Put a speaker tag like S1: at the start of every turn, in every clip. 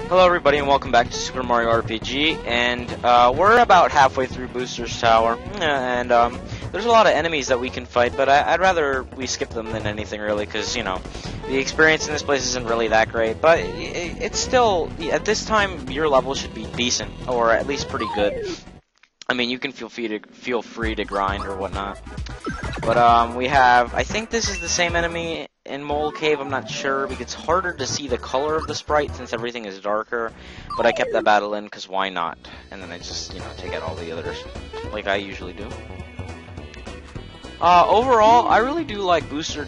S1: Hello everybody and welcome back to Super Mario RPG, and we're about halfway through Booster's Tower, and there's a lot of enemies that we can fight, but I'd rather we skip them than anything really, because, you know, the experience in this place isn't really that great, but it's still, at this time, your level should be decent, or at least pretty good. I mean, you can feel free to grind or whatnot. But we have, I think this is the same enemy in Mole Cave, I'm not sure, because it's harder to see the color of the sprite since everything is darker, but I kept that battle in because why not? And then I just, you know, take out all the others, like I usually do. Overall, I really do like Booster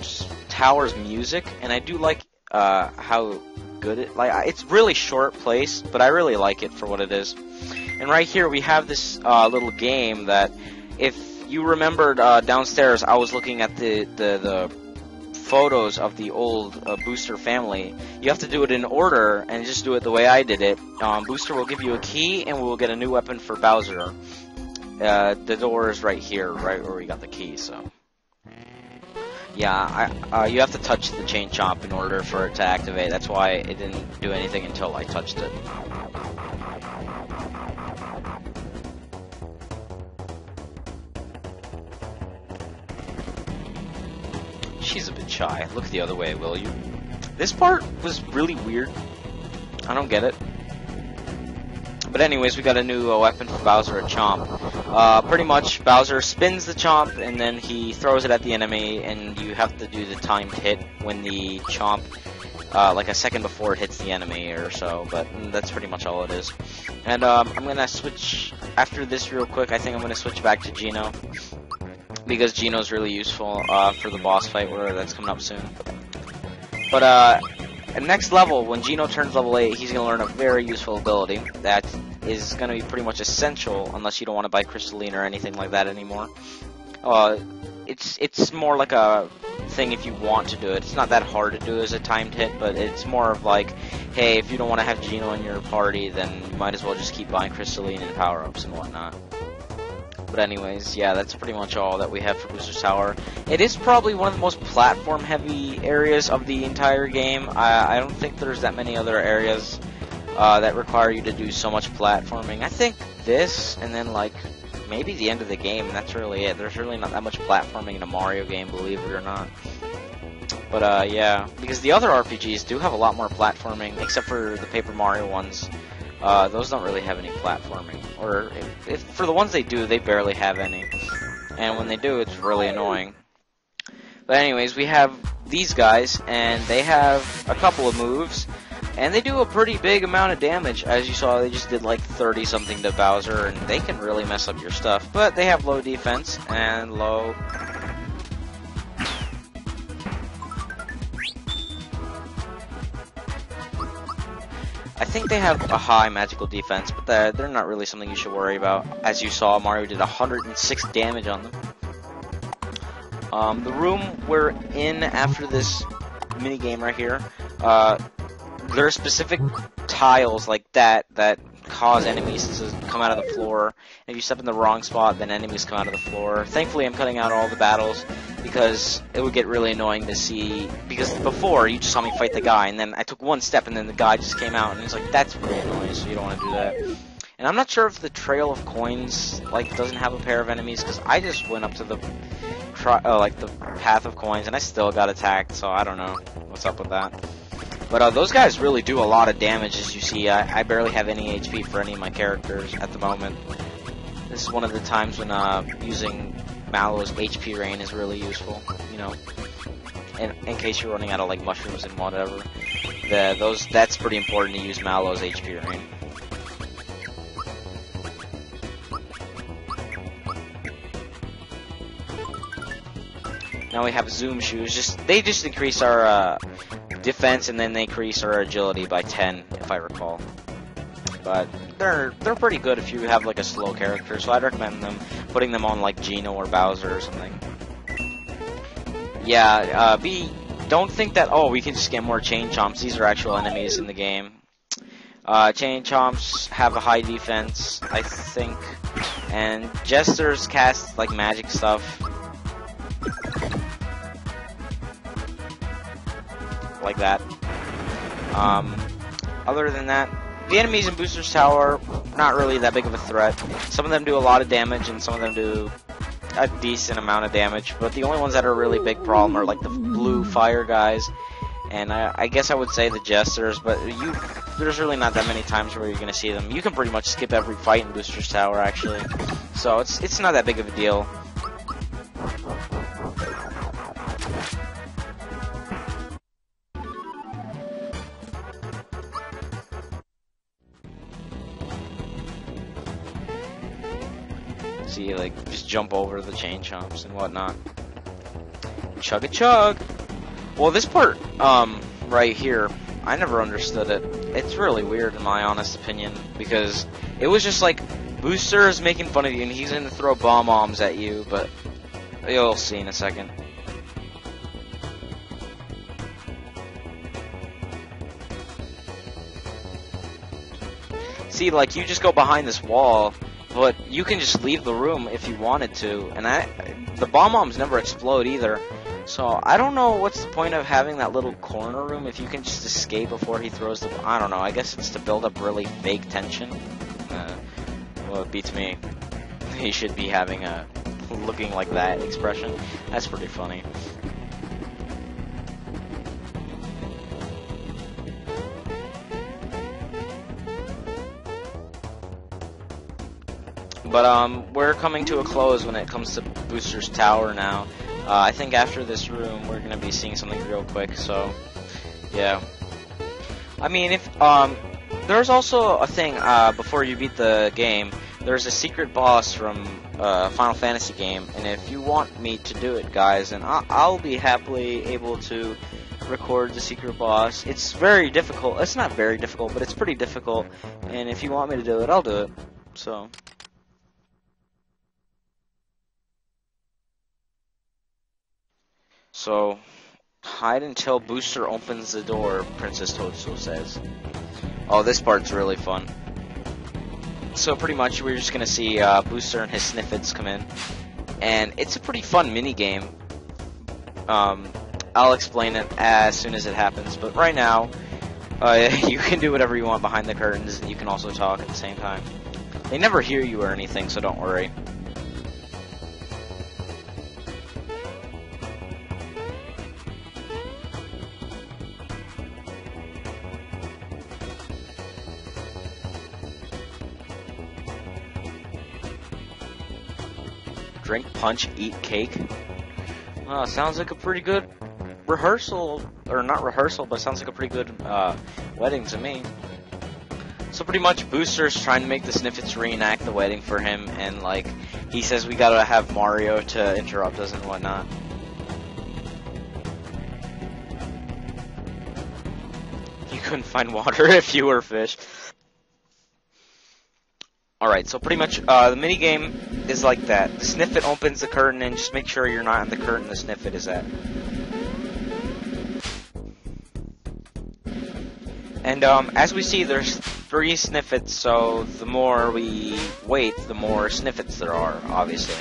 S1: Tower's music, and I do like how good it's really short place, but I really like it for what it is. And right here we have this little game that, if you remembered downstairs, I was looking at the photos of the old Booster family. You have to do it in order, and just do it the way I did it. Booster will give you a key, and we'll get a new weapon for Bowser. The door is right here, right where we got the key, so... Yeah, you have to touch the chain chomp in order for it to activate. That's why it didn't do anything until I touched it. She's a bit shy. Look the other way, will you? This part was really weird. I don't get it. But anyways, we got a new weapon for Bowser, a Chomp. Pretty much, Bowser spins the Chomp, and then he throws it at the enemy, and you have to do the timed hit when the Chomp, like a second before it hits the enemy or so, but that's pretty much all it is. And I'm gonna switch, after this real quick, I think I'm gonna switch back to Geno, because Geno's really useful for the boss fight where that's coming up soon. But at next level, when Geno turns level 8, he's going to learn a very useful ability that is going to be pretty much essential unless you don't want to buy Crystalline or anything like that anymore. It's more like a thing if you want to do it. It's not that hard to do as a timed hit, but it's more of like, hey, if you don't want to have Geno in your party, then you might as well just keep buying Crystalline and power-ups and whatnot. But anyways, yeah, that's pretty much all that we have for Booster's Tower. It is probably one of the most platform-heavy areas of the entire game. I don't think there's that many other areas that require you to do so much platforming. I think this, and then, like, maybe the end of the game, and that's really it. There's really not that much platforming in a Mario game, believe it or not. But, yeah, because the other RPGs do have a lot more platforming, except for the Paper Mario ones. Those don't really have any platforming, or if for the ones they do, they barely have any, and when they do, it's really annoying. But anyways, we have these guys, and they have a couple of moves, and they do a pretty big amount of damage. As you saw, they just did like 30 something to Bowser, and they can really mess up your stuff, but they have low defense and low... I think they have a high magical defense, but they're not really something you should worry about. As you saw, Mario did 106 damage on them. The room we're in after this minigame right here, there are specific tiles like that cause enemies to come out of the floor. If you step in the wrong spot, then enemies come out of the floor. Thankfully, I'm cutting out all the battles, because it would get really annoying to see, because before, you just saw me fight the guy, and then I took one step, and then the guy just came out, and it's like, that's really annoying, so you don't want to do that. And I'm not sure if the Trail of Coins, like, doesn't have a pair of enemies, because I just went up to the, like, the Path of Coins, and I still got attacked, so I don't know what's up with that. But those guys really do a lot of damage, as you see. I barely have any HP for any of my characters at the moment. This is one of the times when using Mallow's HP Rain is really useful, you know, in case you're running out of like mushrooms and whatever. That's pretty important to use Mallow's HP Rain. Now we have Zoom Shoes. They just increase our defense, and then they increase our agility by 10, if I recall. But they're pretty good if you have like a slow character, so I'd recommend putting them on like Geno or Bowser or something. Yeah, don't think that, oh, we can just get more Chain Chomps. These are actual enemies in the game. Chain Chomps have a high defense, I think, and Jesters cast like magic stuff. Like that. Other than that, the enemies in Booster's Tower, not really that big of a threat. Some of them do a lot of damage, and some of them do a decent amount of damage, but the only ones that are a really big problem are like the blue fire guys, and I guess I would say the Jesters, but there's really not that many times where you're going to see them. You can pretty much skip every fight in Booster's Tower, actually, so it's not that big of a deal. See, like, just jump over the chain chomps and whatnot. Chug a chug! Well, this part, right here, I never understood it. It's really weird in my honest opinion, because it was just like, Booster is making fun of you and he's gonna throw bomb-bombs at you, but you'll see in a second. See, like, you just go behind this wall, but you can just leave the room if you wanted to, and the bomb-bombs never explode either. So I don't know what's the point of having that little corner room if you can just escape before he throws the. I don't know. I guess it's to build up really fake tension. Well, it beats me. He should be having a looking like that expression. That's pretty funny. But we're coming to a close when it comes to Booster's Tower now. I think after this room we're gonna be seeing something real quick. So yeah. I mean, if there's also a thing before you beat the game. There's a secret boss from Final Fantasy game, and if you want me to do it, guys, and I'll be happily able to record the secret boss. It's very difficult. It's not very difficult, but it's pretty difficult. And if you want me to do it, I'll do it. So, hide until Booster opens the door, Princess Toadstool says. Oh, this part's really fun. So pretty much we're just going to see Booster and his Snifits come in. And it's a pretty fun mini-game. I'll explain it as soon as it happens. But right now, you can do whatever you want behind the curtains, and you can also talk at the same time. They never hear you or anything, so don't worry. Drink, punch, eat cake. Sounds like a pretty good rehearsal, or not rehearsal, but sounds like a pretty good wedding to me. So pretty much Booster's trying to make the Snifits reenact the wedding for him, and like he says we gotta have Mario to interrupt us and whatnot. You couldn't find water if you were a fish. Alright, so pretty much the minigame is like that. The Snifit opens the curtain and just make sure you're not in the curtain the Snifit is at. And as we see, there's 3 Snifits, so the more we wait, the more Snifits there are, obviously.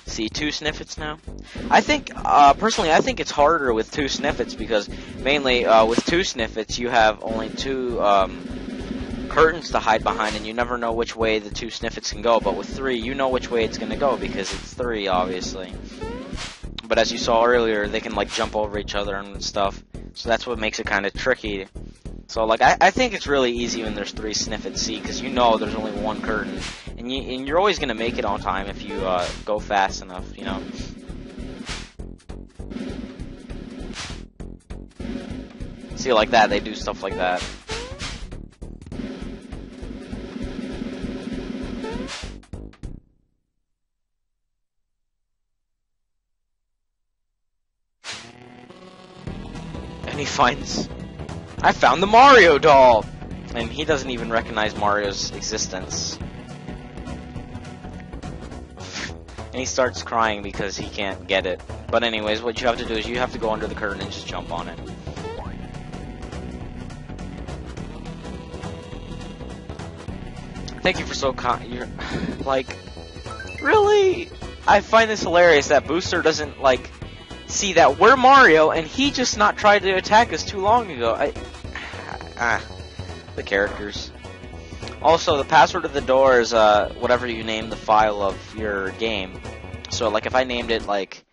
S1: See 2 Snifits now? I think, personally, I think it's harder with 2 Snifits because mainly with 2 Snifits you have only 2 curtains to hide behind and you never know which way the 2 Snifits can go, but with 3 you know which way it's going to go because it's 3 obviously. But as you saw earlier, they can like jump over each other and stuff, so that's what makes it kind of tricky. So like I think it's really easy when there's 3 Snifits, see, because you know there's only 1 curtain, and you're always gonna make it on time if you go fast enough, you know. See, like that, they do stuff like that. And he finds, I found the Mario doll! And he doesn't even recognize Mario's existence. And he starts crying because he can't get it. But anyways, what you have to do is you have to go under the curtain and just jump on it. Thank you for so kind. You're like, really? I find this hilarious that Booster doesn't, like, see that we're Mario, and he just not tried to attack us too long ago. The characters. Also, the password of the door is, whatever you name the file of your game. So, like, if I named it, like,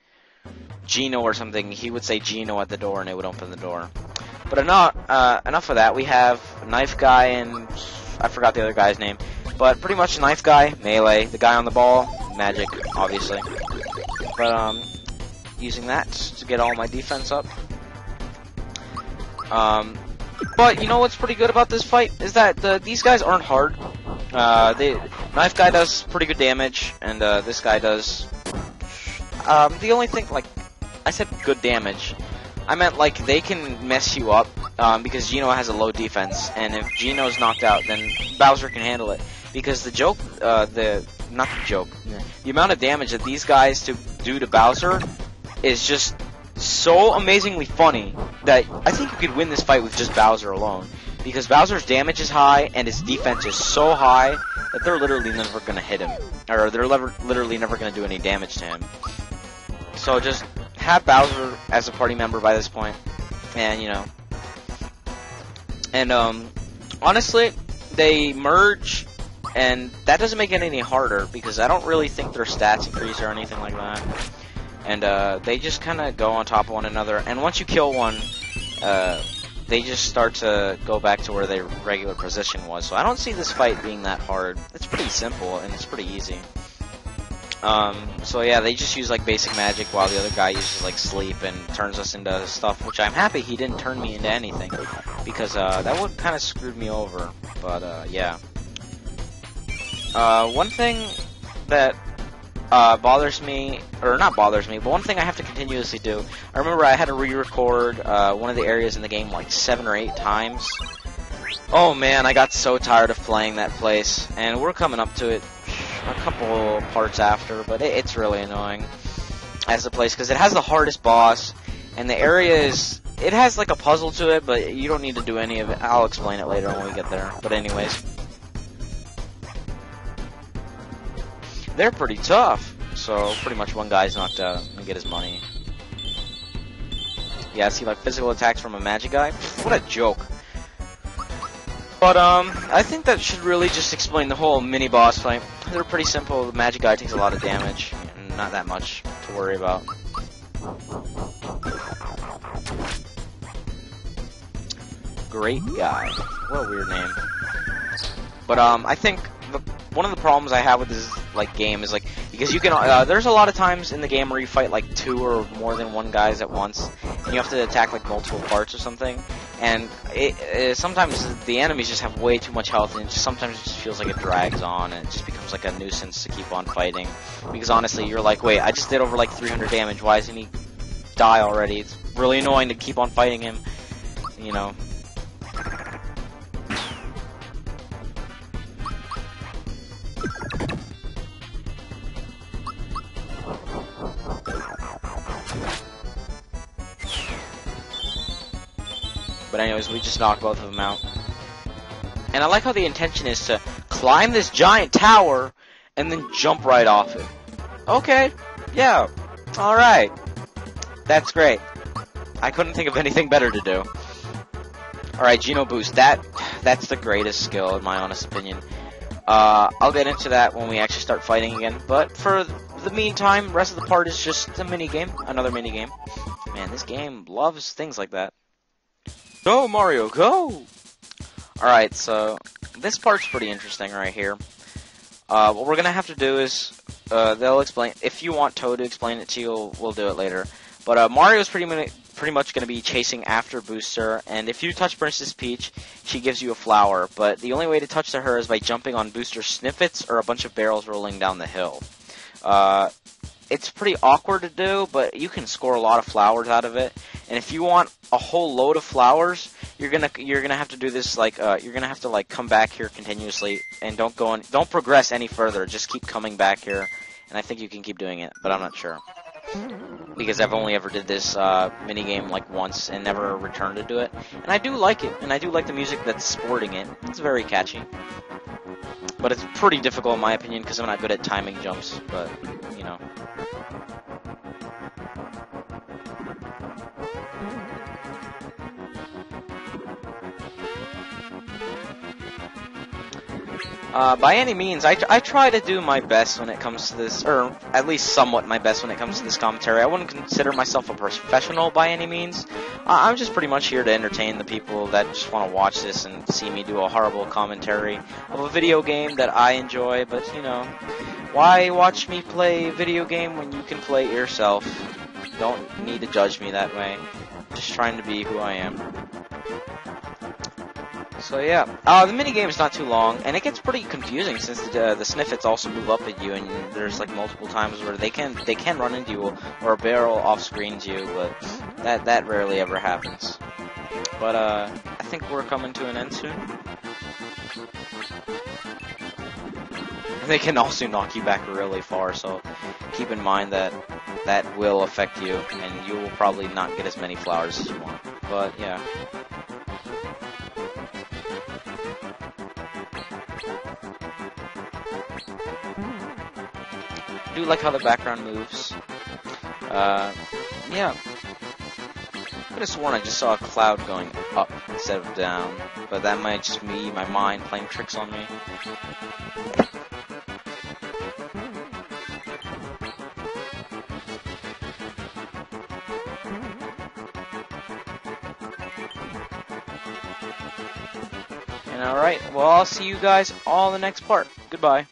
S1: Gino or something, he would say Gino at the door, and it would open the door. But enough of that. We have Knife Guy and I forgot the other guy's name. But pretty much Knife Guy, melee. The guy on the ball, magic, obviously. But using that to get all my defense up. But you know what's pretty good about this fight is that these guys aren't hard. Knife Guy does pretty good damage, and this guy does. The only thing, like I said, good damage. I meant, like, they can mess you up, because Gino has a low defense, and if Gino's knocked out, then Bowser can handle it. Because the joke, the amount of damage that these guys do to Bowser is just so amazingly funny that I think you could win this fight with just Bowser alone. Because Bowser's damage is high, and his defense is so high that they're literally never going to hit him. Or they're literally never going to do any damage to him. So just have Bowser as a party member by this point, and, you know. And, honestly, they merge, and that doesn't make it any harder, because I don't really think their stats increase or anything like that. And, they just kind of go on top of one another, and once you kill one, they just start to go back to where their regular position was. So I don't see this fight being that hard. It's pretty simple, and it's pretty easy. So yeah, they just use, like, basic magic while the other guy uses, like, sleep and turns us into stuff, which I'm happy he didn't turn me into anything, because, that would kind of screwed me over, but, yeah. One thing that, bothers me, or not bothers me, but one thing I have to continuously do, I remember I had to re-record, one of the areas in the game, like, 7 or 8 times. Oh man, I got so tired of playing that place, and we're coming up to it a couple parts after, but it's really annoying as a place, because it has the hardest boss, and the area is, it has like a puzzle to it, but you don't need to do any of it. I'll explain it later when we get there, but anyways. They're pretty tough, so pretty much one guy's knocked out and get his money. Yeah, see, like, physical attacks from a magic guy? What a joke. But, I think that should really just explain the whole mini-boss fight. They're pretty simple. The magic guy takes a lot of damage, and not that much to worry about. Great Guy. What a weird name. But, I think one of the problems I have with this, like, game is, like, because you can, there's a lot of times in the game where you fight, like, 2 or more than 1 guys at once, and you have to attack, like, multiple parts or something. And sometimes the enemies just have way too much health, and sometimes it just feels like it drags on, and it just becomes like a nuisance to keep on fighting. Because honestly, you're like, wait, I just did over like 300 damage, why doesn't he die already? It's really annoying to keep on fighting him, you know. But anyways, we just knocked both of them out. And I like how the intention is to climb this giant tower and then jump right off it. Okay, yeah, alright. That's great. I couldn't think of anything better to do. Alright, Geno Boost. That's the greatest skill, in my honest opinion. I'll get into that when we actually start fighting again. But for the meantime, the rest of the part is just a minigame. Another minigame. Man, this game loves things like that. Go, Mario, go! Alright, so this part's pretty interesting right here. What we're gonna have to do is, they'll explain, if you want Toad to explain it to you, we'll do it later. But Mario's pretty much gonna be chasing after Booster, and if you touch Princess Peach, she gives you a flower. But the only way to touch to her is by jumping on Booster's snippets or a bunch of barrels rolling down the hill. It's pretty awkward to do, but you can score a lot of flowers out of it. And if you want a whole load of flowers, you're gonna have to do this, like, you're gonna have to, like, come back here continuously and don't progress any further. Just keep coming back here, and I think you can keep doing it, but I'm not sure, because I've only ever did this mini game like once and never returned to do it. And I do like it, and I do like the music that's sporting it. It's very catchy, but it's pretty difficult in my opinion because I'm not good at timing jumps. But you know. By any means, I try to do my best when it comes to this, or at least somewhat my best when it comes to this commentary. I wouldn't consider myself a professional by any means. I'm just pretty much here to entertain the people that just want to watch this and see me do a horrible commentary of a video game that I enjoy, but, you know, why watch me play a video game when you can play it yourself? Don't need to judge me that way. Just trying to be who I am. So yeah, the minigame is not too long, and it gets pretty confusing since the Snifits also move up at you, and there's like multiple times where they can run into you or a barrel off screens you, but that rarely ever happens. But I think we're coming to an end soon. They can also knock you back really far, so keep in mind that that will affect you, and you will probably not get as many flowers as you want. But yeah. I do like how the background moves. Yeah. I could have sworn I just saw a cloud going up instead of down, but that might just be my mind playing tricks on me. And alright, well, I'll see you guys all in the next part. Goodbye.